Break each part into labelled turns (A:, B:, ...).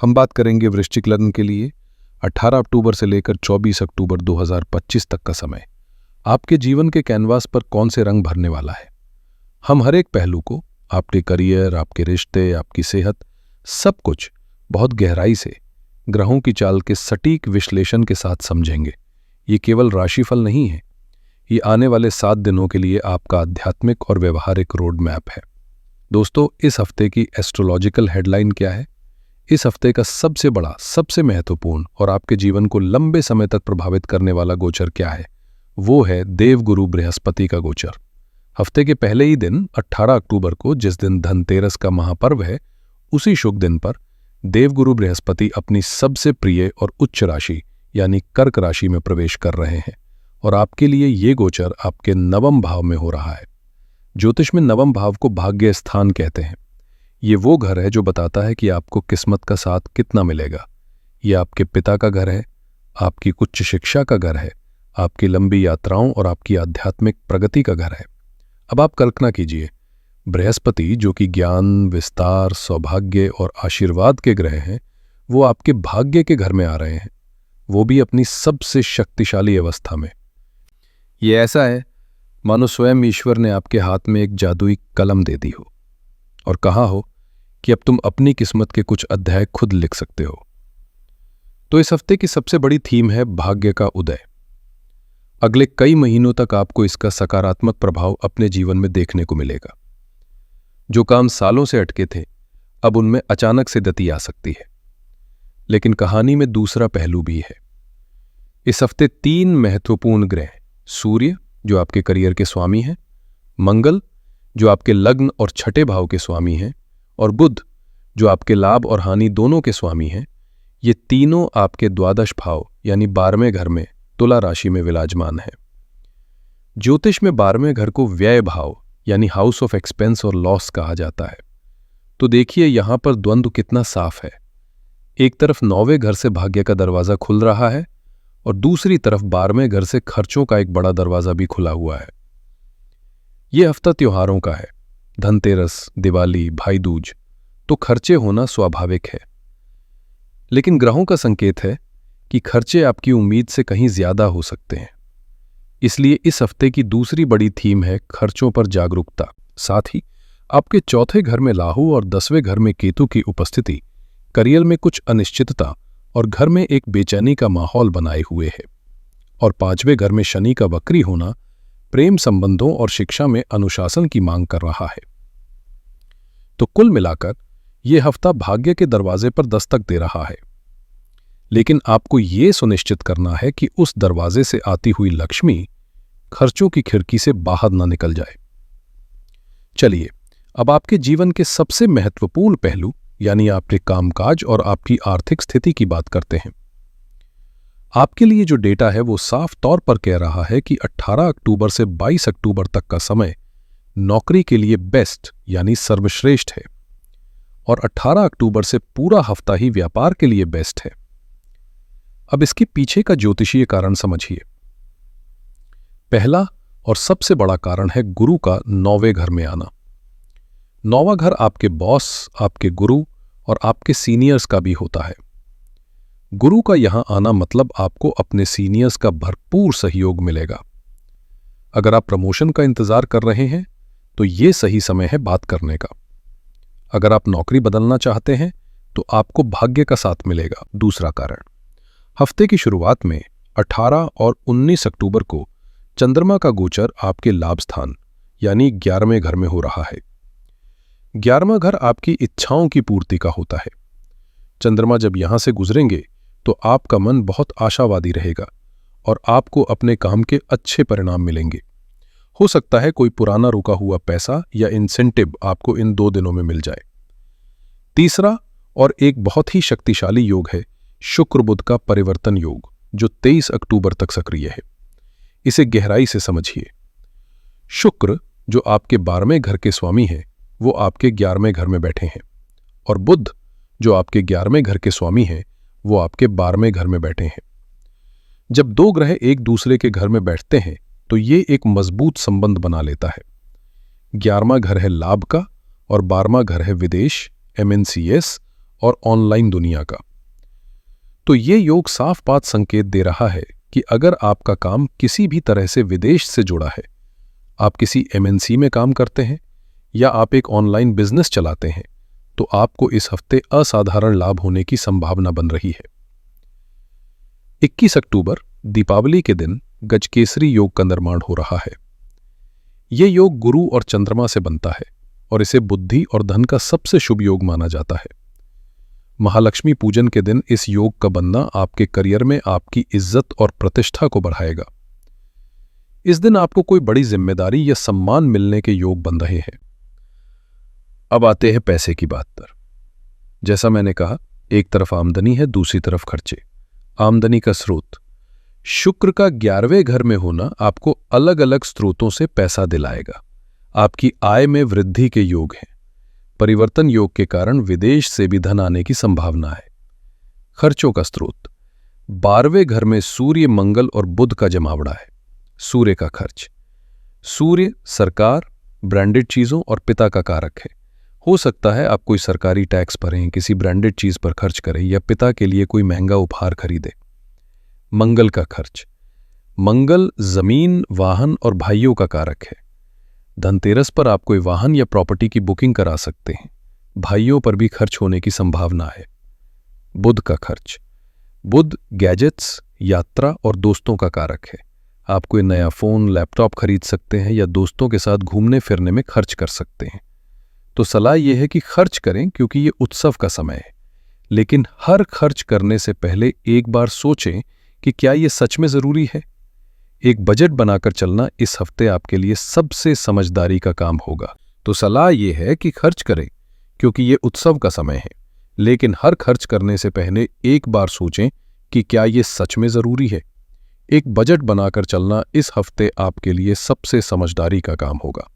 A: हम बात करेंगे वृश्चिक लग्न के लिए 18 अक्टूबर से लेकर 24 अक्टूबर 2025 तक का समय आपके जीवन के कैनवास पर कौन से रंग भरने वाला है। हम हर एक पहलू को, आपके करियर, आपके रिश्ते, आपकी सेहत, सब कुछ बहुत गहराई से ग्रहों की चाल के सटीक विश्लेषण के साथ समझेंगे। ये केवल राशिफल नहीं है, ये आने वाले 7 दिनों के लिए आपका आध्यात्मिक और व्यवहारिक रोड मैप है। दोस्तों, इस हफ्ते की एस्ट्रोलॉजिकल हेडलाइन क्या है? इस हफ्ते का सबसे बड़ा, सबसे महत्वपूर्ण और आपके जीवन को लंबे समय तक प्रभावित करने वाला गोचर क्या है? वो है देवगुरु बृहस्पति का गोचर। हफ्ते के पहले ही दिन 18 अक्टूबर को, जिस दिन धनतेरस का महापर्व है, उसी शुभ दिन पर देवगुरु बृहस्पति अपनी सबसे प्रिय और उच्च राशि यानी कर्क राशि में प्रवेश कर रहे हैं और आपके लिए ये गोचर आपके नवम भाव में हो रहा है। ज्योतिष में नवम भाव को भाग्य स्थान कहते हैं। ये वो घर है जो बताता है कि आपको किस्मत का साथ कितना मिलेगा। ये आपके पिता का घर है, आपकी उच्च शिक्षा का घर है, आपकी लंबी यात्राओं और आपकी आध्यात्मिक प्रगति का घर है। अब आप कल्पना कीजिए, बृहस्पति जो कि ज्ञान, विस्तार, सौभाग्य और आशीर्वाद के ग्रह हैं, वो आपके भाग्य के घर में आ रहे हैं, वो भी अपनी सबसे शक्तिशाली अवस्था में। ये ऐसा है मानो स्वयं ईश्वर ने आपके हाथ में एक जादुई कलम दे दी हो और कहा हो कि अब तुम अपनी किस्मत के कुछ अध्याय खुद लिख सकते हो। तो इस हफ्ते की सबसे बड़ी थीम है भाग्य का उदय। अगले कई महीनों तक आपको इसका सकारात्मक प्रभाव अपने जीवन में देखने को मिलेगा। जो काम सालों से अटके थे, अब उनमें अचानक से गति आ सकती है। लेकिन कहानी में दूसरा पहलू भी है। इस हफ्ते 3 महत्वपूर्ण ग्रह, सूर्य जो आपके करियर के स्वामी हैं, मंगल जो आपके लग्न और छठे भाव के स्वामी हैं, और बुध जो आपके लाभ और हानि दोनों के स्वामी हैं, ये तीनों आपके द्वादश भाव यानी 12वें घर में तुला राशि में विराजमान है। ज्योतिष में 12वें घर को व्यय भाव यानी हाउस ऑफ एक्सपेंस और लॉस कहा जाता है। तो देखिए यहां पर द्वंद्व कितना साफ है। एक तरफ 9वें घर से भाग्य का दरवाजा खुल रहा है और दूसरी तरफ 12वें घर से खर्चों का एक बड़ा दरवाजा भी खुला हुआ है। यह हफ्ता त्योहारों का है। धनतेरस, दिवाली, भाई दूज, तो खर्चे होना स्वाभाविक है। लेकिन ग्रहों का संकेत है कि खर्चे आपकी उम्मीद से कहीं ज्यादा हो सकते हैं। इसलिए इस हफ्ते की दूसरी बड़ी थीम है खर्चों पर जागरूकता। साथ ही आपके चौथे घर में राहु और 10वें घर में केतु की उपस्थिति करियर में कुछ अनिश्चितता और घर में एक बेचैनी का माहौल बनाए हुए है। और 5वें घर में शनि का वक्री होना प्रेम संबंधों और शिक्षा में अनुशासन की मांग कर रहा है। तो कुल मिलाकर यह हफ्ता भाग्य के दरवाजे पर दस्तक दे रहा है। लेकिन आपको यह सुनिश्चित करना है कि उस दरवाजे से आती हुई लक्ष्मी खर्चों की खिड़की से बाहर न निकल जाए। चलिए अब आपके जीवन के सबसे महत्वपूर्ण पहलू यानी आपके कामकाज और आपकी आर्थिक स्थिति की बात करते हैं। आपके लिए जो डेटा है वो साफ तौर पर कह रहा है कि 18 अक्टूबर से 22 अक्टूबर तक का समय नौकरी के लिए बेस्ट यानी सर्वश्रेष्ठ है और 18 अक्टूबर से पूरा हफ्ता ही व्यापार के लिए बेस्ट है। अब इसके पीछे का ज्योतिषीय कारण समझिए। पहला और सबसे बड़ा कारण है गुरु का 9वें घर में आना। 9वां घर आपके बॉस, आपके गुरु और आपके सीनियर्स का भी होता है। गुरु का यहां आना मतलब आपको अपने सीनियर्स का भरपूर सहयोग मिलेगा। अगर आप प्रमोशन का इंतजार कर रहे हैं तो ये सही समय है बात करने का। अगर आप नौकरी बदलना चाहते हैं तो आपको भाग्य का साथ मिलेगा। दूसरा कारण, हफ्ते की शुरुआत में 18 और 19 अक्टूबर को चंद्रमा का गोचर आपके लाभ स्थान यानी 11वें घर में हो रहा है। 11वां घर आपकी इच्छाओं की पूर्ति का होता है। चंद्रमा जब यहां से गुजरेंगे तो आपका मन बहुत आशावादी रहेगा और आपको अपने काम के अच्छे परिणाम मिलेंगे। हो सकता है कोई पुराना रुका हुआ पैसा या इंसेंटिव आपको इन 2 दिनों में मिल जाए। तीसरा और एक बहुत ही शक्तिशाली योग है शुक्र बुध का परिवर्तन योग, जो 23 अक्टूबर तक सक्रिय है। इसे गहराई से समझिए। शुक्र जो आपके 12वें घर के स्वामी हैं, वो आपके 11वें घर में बैठे हैं और बुध जो आपके 11वें घर के स्वामी हैं, वो आपके 12वें घर में बैठे हैं। जब 2 ग्रह एक दूसरे के घर में बैठते हैं तो ये एक मजबूत संबंध बना लेता है। 11वां घर है लाभ का और 12वां घर है विदेश, MNCs और ऑनलाइन दुनिया का। तो ये योग साफ बात संकेत दे रहा है कि अगर आपका काम किसी भी तरह से विदेश से जुड़ा है, आप किसी एमएनसी में काम करते हैं या आप एक ऑनलाइन बिजनेस चलाते हैं, तो आपको इस हफ्ते असाधारण लाभ होने की संभावना बन रही है। 21 अक्टूबर दीपावली के दिन गजकेसरी योग का निर्माण हो रहा है। यह योग गुरु और चंद्रमा से बनता है और इसे बुद्धि और धन का सबसे शुभ योग माना जाता है। महालक्ष्मी पूजन के दिन इस योग का बनना आपके करियर में आपकी इज्जत और प्रतिष्ठा को बढ़ाएगा। इस दिन आपको कोई बड़ी जिम्मेदारी या सम्मान मिलने के योग बन रहे हैं। अब आते हैं पैसे की बात पर। जैसा मैंने कहा, एक तरफ आमदनी है, दूसरी तरफ खर्चे। आमदनी का स्रोत शुक्र का 11वें घर में होना आपको अलग अलग स्रोतों से पैसा दिलाएगा। आपकी आय में वृद्धि के योग हैं। परिवर्तन योग के कारण विदेश से भी धन आने की संभावना है। खर्चों का स्रोत 12वें घर में सूर्य, मंगल और बुध का जमावड़ा है। सूर्य का खर्च, सूर्य सरकार, ब्रांडेड चीजों और पिता का कारक है। हो सकता है आप कोई सरकारी टैक्स भरें, किसी ब्रांडेड चीज पर खर्च करें या पिता के लिए कोई महंगा उपहार खरीदें। मंगल का खर्च, मंगल जमीन, वाहन और भाइयों का कारक है। धनतेरस पर आप कोई वाहन या प्रॉपर्टी की बुकिंग करा सकते हैं। भाइयों पर भी खर्च होने की संभावना है। बुध का खर्च, बुध गैजेट्स, यात्रा और दोस्तों का कारक है। आप कोई नया फोन, लैपटॉप खरीद सकते हैं या दोस्तों के साथ घूमने फिरने में खर्च कर सकते हैं। तो सलाह यह है कि खर्च करें क्योंकि ये उत्सव का समय है, लेकिन हर खर्च करने से पहले एक बार सोचें कि क्या ये सच में जरूरी है। एक बजट बनाकर चलना इस हफ्ते आपके लिए सबसे समझदारी का काम होगा। तो सलाह यह है कि खर्च करें क्योंकि ये उत्सव का समय है, लेकिन हर खर्च करने से पहले एक बार सोचें कि क्या ये सच में जरूरी है। एक बजट बनाकर चलना इस हफ्ते आपके लिए सबसे समझदारी का काम होगा।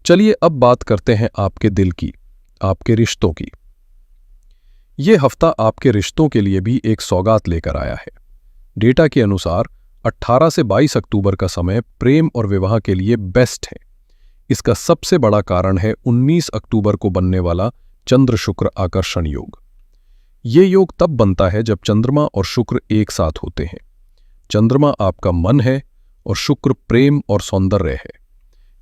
A: चलिए अब बात करते हैं आपके दिल की, आपके रिश्तों की। यह हफ्ता आपके रिश्तों के लिए भी एक सौगात लेकर आया है। डेटा के अनुसार 18 से 22 अक्टूबर का समय प्रेम और विवाह के लिए बेस्ट है। इसका सबसे बड़ा कारण है 19 अक्टूबर को बनने वाला चंद्र शुक्र आकर्षण योग। ये योग तब बनता है जब चंद्रमा और शुक्र एक साथ होते हैं। चंद्रमा आपका मन है और शुक्र प्रेम और सौंदर्य है।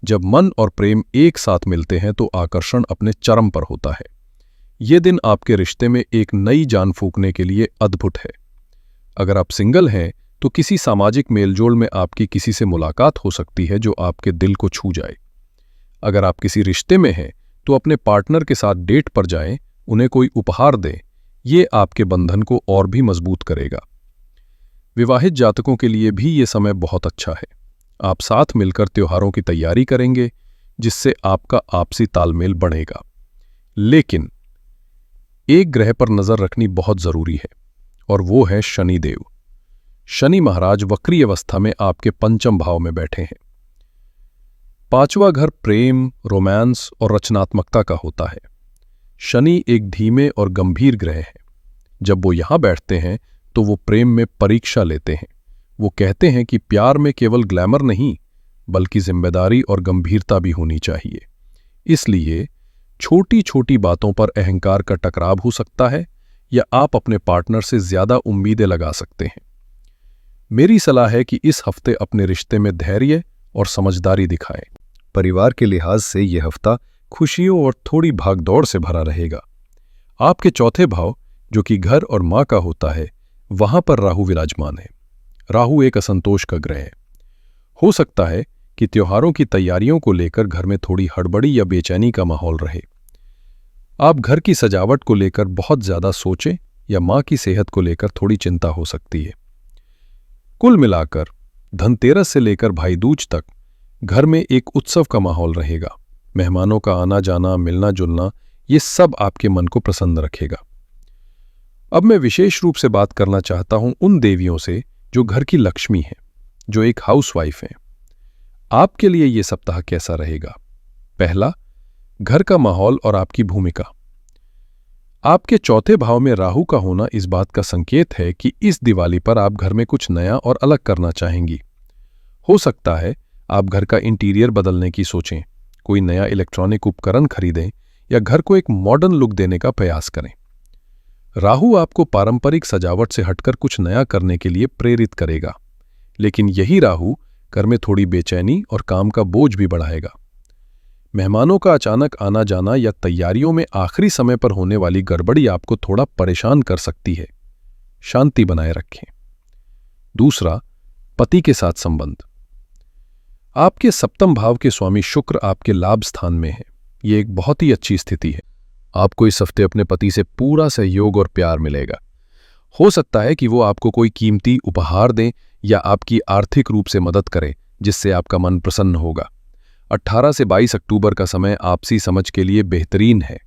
A: जब मन और प्रेम एक साथ मिलते हैं तो आकर्षण अपने चरम पर होता है। ये दिन आपके रिश्ते में एक नई जान फूंकने के लिए अद्भुत है। अगर आप सिंगल हैं तो किसी सामाजिक मेलजोल में आपकी किसी से मुलाकात हो सकती है जो आपके दिल को छू जाए। अगर आप किसी रिश्ते में हैं तो अपने पार्टनर के साथ डेट पर जाएं, उन्हें कोई उपहार दें। ये आपके बंधन को और भी मजबूत करेगा। विवाहित जातकों के लिए भी ये समय बहुत अच्छा है। आप साथ मिलकर त्योहारों की तैयारी करेंगे जिससे आपका आपसी तालमेल बढ़ेगा। लेकिन एक ग्रह पर नजर रखनी बहुत जरूरी है और वो है शनिदेव। शनि महाराज वक्री अवस्था में आपके पंचम भाव में बैठे हैं। 5वां घर प्रेम, रोमांस और रचनात्मकता का होता है। शनि एक धीमे और गंभीर ग्रह है। जब वो यहां बैठते हैं तो वो प्रेम में परीक्षा लेते हैं। वो कहते हैं कि प्यार में केवल ग्लैमर नहीं बल्कि जिम्मेदारी और गंभीरता भी होनी चाहिए। इसलिए छोटी छोटी बातों पर अहंकार का टकराव हो सकता है या आप अपने पार्टनर से ज्यादा उम्मीदें लगा सकते हैं। मेरी सलाह है कि इस हफ्ते अपने रिश्ते में धैर्य और समझदारी दिखाएं। परिवार के लिहाज से यह हफ्ता खुशियों और थोड़ी भागदौड़ से भरा रहेगा। आपके चौथे भाव जो कि घर और मां का होता है, वहां पर राहु विराजमान है। राहु एक असंतोष का ग्रह है। हो सकता है कि त्योहारों की तैयारियों को लेकर घर में थोड़ी हड़बड़ी या बेचैनी का माहौल रहे। आप घर की सजावट को लेकर बहुत ज्यादा सोचें या मां की सेहत को लेकर थोड़ी चिंता हो सकती है। कुल मिलाकर धनतेरस से लेकर भाई दूज तक घर में एक उत्सव का माहौल रहेगा। मेहमानों का आना जाना, मिलना जुलना, ये सब आपके मन को प्रसन्न रखेगा। अब मैं विशेष रूप से बात करना चाहता हूं उन देवियों से जो घर की लक्ष्मी हैं, जो एक हाउसवाइफ हैं। आपके लिए यह सप्ताह कैसा रहेगा? पहला, घर का माहौल और आपकी भूमिका। आपके चौथे भाव में राहु का होना इस बात का संकेत है कि इस दिवाली पर आप घर में कुछ नया और अलग करना चाहेंगी। हो सकता है आप घर का इंटीरियर बदलने की सोचें, कोई नया इलेक्ट्रॉनिक उपकरण खरीदें या घर को एक मॉडर्न लुक देने का प्रयास करें। राहु आपको पारंपरिक सजावट से हटकर कुछ नया करने के लिए प्रेरित करेगा, लेकिन यही राहु घर में थोड़ी बेचैनी और काम का बोझ भी बढ़ाएगा। मेहमानों का अचानक आना जाना या तैयारियों में आखिरी समय पर होने वाली गड़बड़ी आपको थोड़ा परेशान कर सकती है। शांति बनाए रखें। दूसरा, पति के साथ संबंध। आपके सप्तम भाव के स्वामी शुक्र आपके लाभ स्थान में है। ये एक बहुत ही अच्छी स्थिति है। आपको इस हफ्ते अपने पति से पूरा सहयोग और प्यार मिलेगा। हो सकता है कि वो आपको कोई कीमती उपहार दें या आपकी आर्थिक रूप से मदद करें, जिससे आपका मन प्रसन्न होगा। 18 से 22 अक्टूबर का समय आपसी समझ के लिए बेहतरीन है।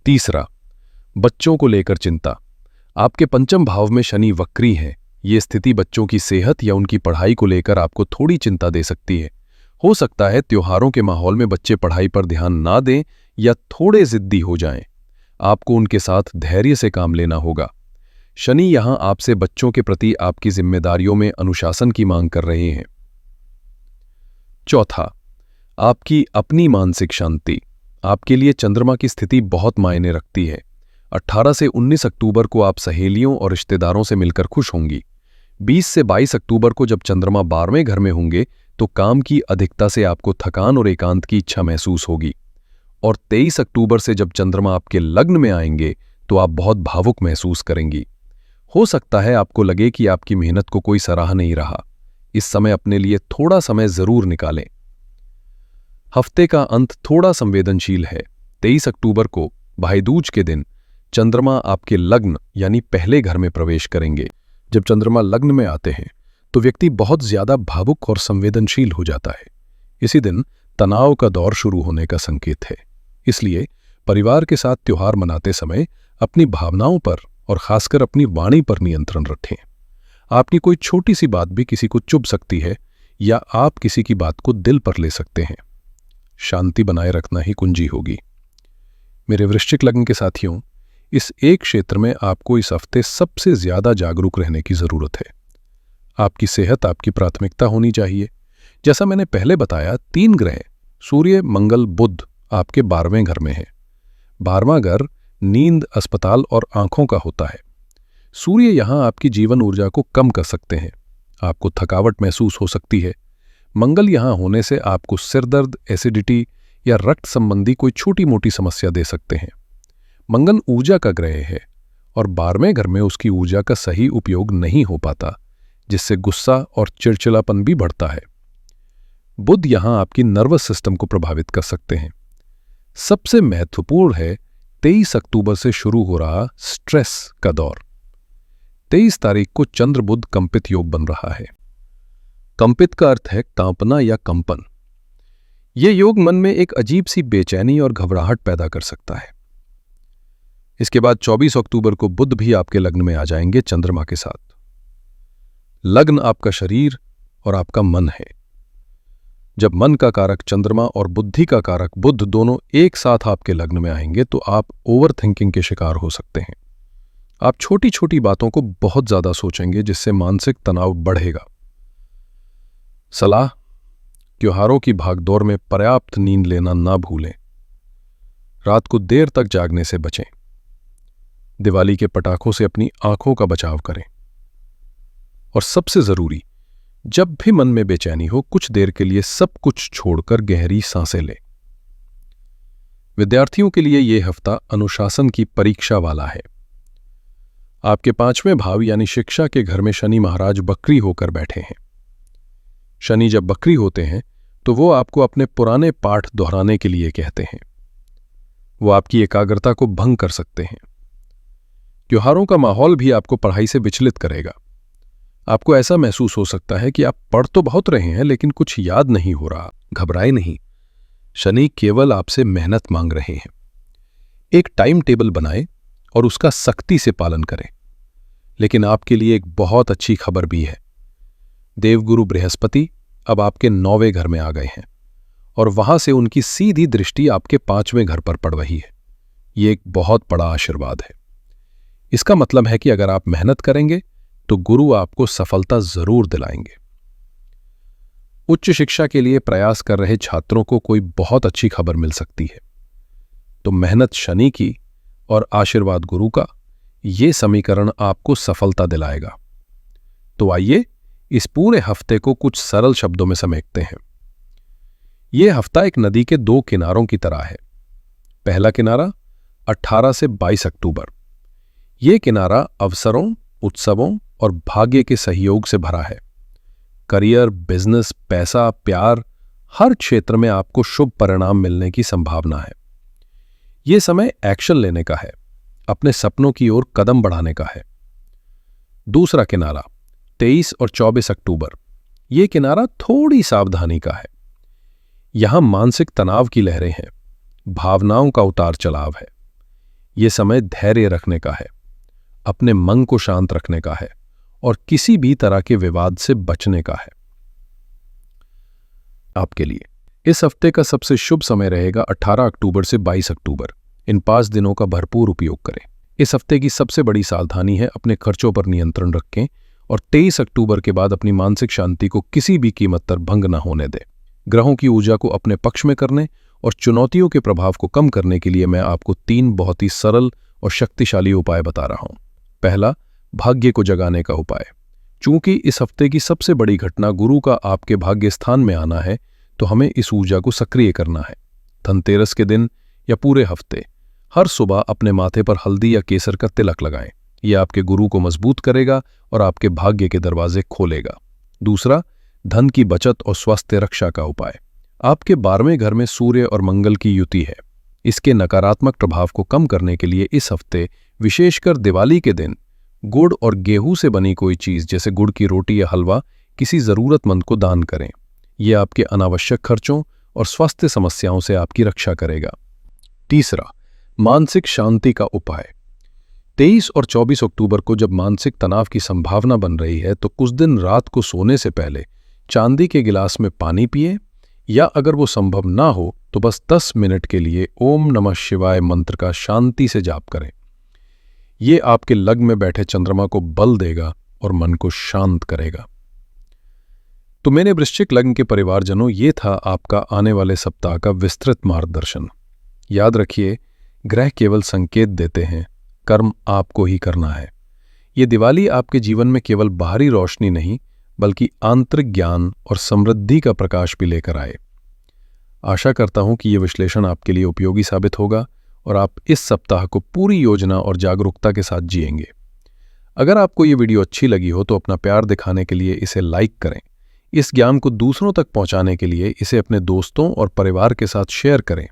A: तीसरा, बच्चों को लेकर चिंता। आपके पंचम भाव में शनि वक्री है। ये स्थिति बच्चों की सेहत या उनकी पढ़ाई को लेकर आपको थोड़ी चिंता दे सकती है। हो सकता है त्योहारों के माहौल में बच्चे पढ़ाई पर ध्यान ना दें या थोड़े जिद्दी हो जाएं। आपको उनके साथ धैर्य से काम लेना होगा। शनि यहां आपसे बच्चों के प्रति आपकी जिम्मेदारियों में अनुशासन की मांग कर रहे हैं। चौथा, आपकी अपनी मानसिक शांति। आपके लिए चंद्रमा की स्थिति बहुत मायने रखती है। 18 से 19 अक्टूबर को आप सहेलियों और रिश्तेदारों से मिलकर खुश होंगी। 20 से 22 अक्टूबर को जब चंद्रमा 12वें घर में होंगे तो काम की अधिकता से आपको थकान और एकांत की इच्छा महसूस होगी। और 23 अक्टूबर से जब चंद्रमा आपके लग्न में आएंगे तो आप बहुत भावुक महसूस करेंगी। हो सकता है आपको लगे कि आपकी मेहनत को कोई सराह नहीं रहा। इस समय अपने लिए थोड़ा समय जरूर निकालें। हफ्ते का अंत थोड़ा संवेदनशील है। 23 अक्टूबर को भाई दूज के दिन चंद्रमा आपके लग्न यानी पहले घर में प्रवेश करेंगे। जब चंद्रमा लग्न में आते हैं तो व्यक्ति बहुत ज्यादा भावुक और संवेदनशील हो जाता है। इसी दिन तनाव का दौर शुरू होने का संकेत है। इसलिए परिवार के साथ त्योहार मनाते समय अपनी भावनाओं पर और खासकर अपनी वाणी पर नियंत्रण रखें। आपकी कोई छोटी सी बात भी किसी को चुभ सकती है या आप किसी की बात को दिल पर ले सकते हैं। शांति बनाए रखना ही कुंजी होगी। मेरे वृश्चिक लग्न के साथियों, इस एक क्षेत्र में आपको इस हफ्ते सबसे ज्यादा जागरूक रहने की जरूरत है। आपकी सेहत आपकी प्राथमिकता होनी चाहिए। जैसा मैंने पहले बताया, 3 ग्रह सूर्य, मंगल, बुध आपके 12वें घर में है। 12वां घर नींद, अस्पताल और आंखों का होता है। सूर्य यहां आपकी जीवन ऊर्जा को कम कर सकते हैं। आपको थकावट महसूस हो सकती है। मंगल यहां होने से आपको सिरदर्द, एसिडिटी या रक्त संबंधी कोई छोटी मोटी समस्या दे सकते हैं। मंगल ऊर्जा का ग्रह है और 12वें घर में उसकी ऊर्जा का सही उपयोग नहीं हो पाता, जिससे गुस्सा और चिड़चिड़ापन भी बढ़ता है। बुध यहां आपकी नर्वस सिस्टम को प्रभावित कर सकते हैं। सबसे महत्वपूर्ण है 23 अक्टूबर से शुरू हो रहा स्ट्रेस का दौर। 23 तारीख को चंद्र बुध कंपित योग बन रहा है। कंपित का अर्थ है कांपना या कंपन। यह योग मन में एक अजीब सी बेचैनी और घबराहट पैदा कर सकता है। इसके बाद 24 अक्टूबर को बुध भी आपके लग्न में आ जाएंगे चंद्रमा के साथ। लग्न आपका शरीर और आपका मन है। जब मन का कारक चंद्रमा और बुद्धि का कारक बुध दोनों एक साथ आपके लग्न में आएंगे तो आप ओवर थिंकिंग के शिकार हो सकते हैं। आप छोटी छोटी बातों को बहुत ज्यादा सोचेंगे, जिससे मानसिक तनाव बढ़ेगा। सलाह, त्योहारों की भागदौड़ में पर्याप्त नींद लेना ना भूलें। रात को देर तक जागने से बचें। दिवाली के पटाखों से अपनी आंखों का बचाव करें। और सबसे जरूरी, जब भी मन में बेचैनी हो, कुछ देर के लिए सब कुछ छोड़कर गहरी सांसें लें। विद्यार्थियों के लिए यह हफ्ता अनुशासन की परीक्षा वाला है। आपके 5वें भाव यानी शिक्षा के घर में शनि महाराज बकरी होकर बैठे हैं। शनि जब बकरी होते हैं तो वो आपको अपने पुराने पाठ दोहराने के लिए कहते हैं। वो आपकी एकाग्रता को भंग कर सकते हैं। त्योहारों का माहौल भी आपको पढ़ाई से विचलित करेगा। आपको ऐसा महसूस हो सकता है कि आप पढ़ तो बहुत रहे हैं लेकिन कुछ याद नहीं हो रहा। घबराए नहीं, शनि केवल आपसे मेहनत मांग रहे हैं। एक टाइम टेबल बनाएं और उसका सख्ती से पालन करें। लेकिन आपके लिए एक बहुत अच्छी खबर भी है। देवगुरु बृहस्पति अब आपके 9वें घर में आ गए हैं और वहां से उनकी सीधी दृष्टि आपके 5वें घर पर पड़ रही है। ये एक बहुत बड़ा आशीर्वाद है। इसका मतलब है कि अगर आप मेहनत करेंगे तो गुरु आपको सफलता जरूर दिलाएंगे। उच्च शिक्षा के लिए प्रयास कर रहे छात्रों को कोई बहुत अच्छी खबर मिल सकती है। तो मेहनत शनि की और आशीर्वाद गुरु का, ये समीकरण आपको सफलता दिलाएगा। तो आइए इस पूरे हफ्ते को कुछ सरल शब्दों में समेटते हैं। यह हफ्ता एक नदी के दो किनारों की तरह है। पहला किनारा 18 से 22 अक्टूबर। यह किनारा अवसरों, उत्सवों और भाग्य के सहयोग से भरा है। करियर, बिजनेस, पैसा, प्यार, हर क्षेत्र में आपको शुभ परिणाम मिलने की संभावना है। यह समय एक्शन लेने का है, अपने सपनों की ओर कदम बढ़ाने का है। दूसरा किनारा 23 और 24 अक्टूबर। यह किनारा थोड़ी सावधानी का है। यहां मानसिक तनाव की लहरें हैं, भावनाओं का उतार चढ़ाव है। यह समय धैर्य रखने का है, अपने मन को शांत रखने का है और किसी भी तरह के विवाद से बचने का है। आपके लिए इस हफ्ते का सबसे शुभ समय रहेगा 18 अक्टूबर से 22 अक्टूबर। इन 5 दिनों का भरपूर उपयोग करें। इस हफ्ते की सबसे बड़ी सावधानी है अपने खर्चों पर नियंत्रण रखें और 23 अक्टूबर के बाद अपनी मानसिक शांति को किसी भी कीमत पर भंग न होने दें। ग्रहों की ऊर्जा को अपने पक्ष में करने और चुनौतियों के प्रभाव को कम करने के लिए मैं आपको 3 बहुत ही सरल और शक्तिशाली उपाय बता रहा हूं। पहला, भाग्य को जगाने का उपाय। चूंकि इस हफ्ते की सबसे बड़ी घटना गुरु का आपके भाग्य स्थान में आना है, तो हमें इस ऊर्जा को सक्रिय करना है। धनतेरस के दिन या पूरे हफ्ते हर सुबह अपने माथे पर हल्दी या केसर का तिलक लगाएं। यह आपके गुरु को मजबूत करेगा और आपके भाग्य के दरवाजे खोलेगा। दूसरा, धन की बचत और स्वास्थ्य रक्षा का उपाय। आपके 12वें घर में सूर्य और मंगल की युति है। इसके नकारात्मक प्रभाव को कम करने के लिए इस हफ्ते, विशेषकर दिवाली के दिन, गुड़ और गेहूं से बनी कोई चीज जैसे गुड़ की रोटी या हलवा किसी जरूरतमंद को दान करें। यह आपके अनावश्यक खर्चों और स्वास्थ्य समस्याओं से आपकी रक्षा करेगा। तीसरा, मानसिक शांति का उपाय। 23 और 24 अक्टूबर को जब मानसिक तनाव की संभावना बन रही है, तो कुछ दिन रात को सोने से पहले चांदी के गिलास में पानी पिए, या अगर वो संभव ना हो तो बस 10 मिनट के लिए ओम नमः शिवाय मंत्र का शांति से जाप करें। ये आपके लग्न में बैठे चंद्रमा को बल देगा और मन को शांत करेगा। तो मेरे वृश्चिक लग्न के परिवारजनों, ये था आपका आने वाले सप्ताह का विस्तृत मार्गदर्शन। याद रखिए, ग्रह केवल संकेत देते हैं, कर्म आपको ही करना है। ये दिवाली आपके जीवन में केवल बाहरी रोशनी नहीं, बल्कि आंतरिक ज्ञान और समृद्धि का प्रकाश भी लेकर आए। आशा करता हूं कि ये विश्लेषण आपके लिए उपयोगी साबित होगा और आप इस सप्ताह को पूरी योजना और जागरूकता के साथ जिएंगे। अगर आपको ये वीडियो अच्छी लगी हो तो अपना प्यार दिखाने के लिए इसे लाइक करें। इस ज्ञान को दूसरों तक पहुंचाने के लिए इसे अपने दोस्तों और परिवार के साथ शेयर करें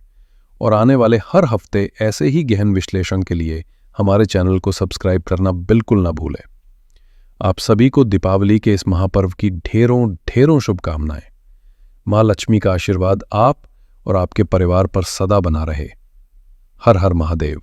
A: और आने वाले हर हफ्ते ऐसे ही गहन विश्लेषण के लिए हमारे चैनल को सब्सक्राइब करना बिल्कुल ना भूलें। आप सभी को दीपावली के इस महापर्व की ढेरों ढेरों शुभकामनाएं। मां लक्ष्मी का आशीर्वाद आप और आपके परिवार पर सदा बना रहे। हर हर महादेव।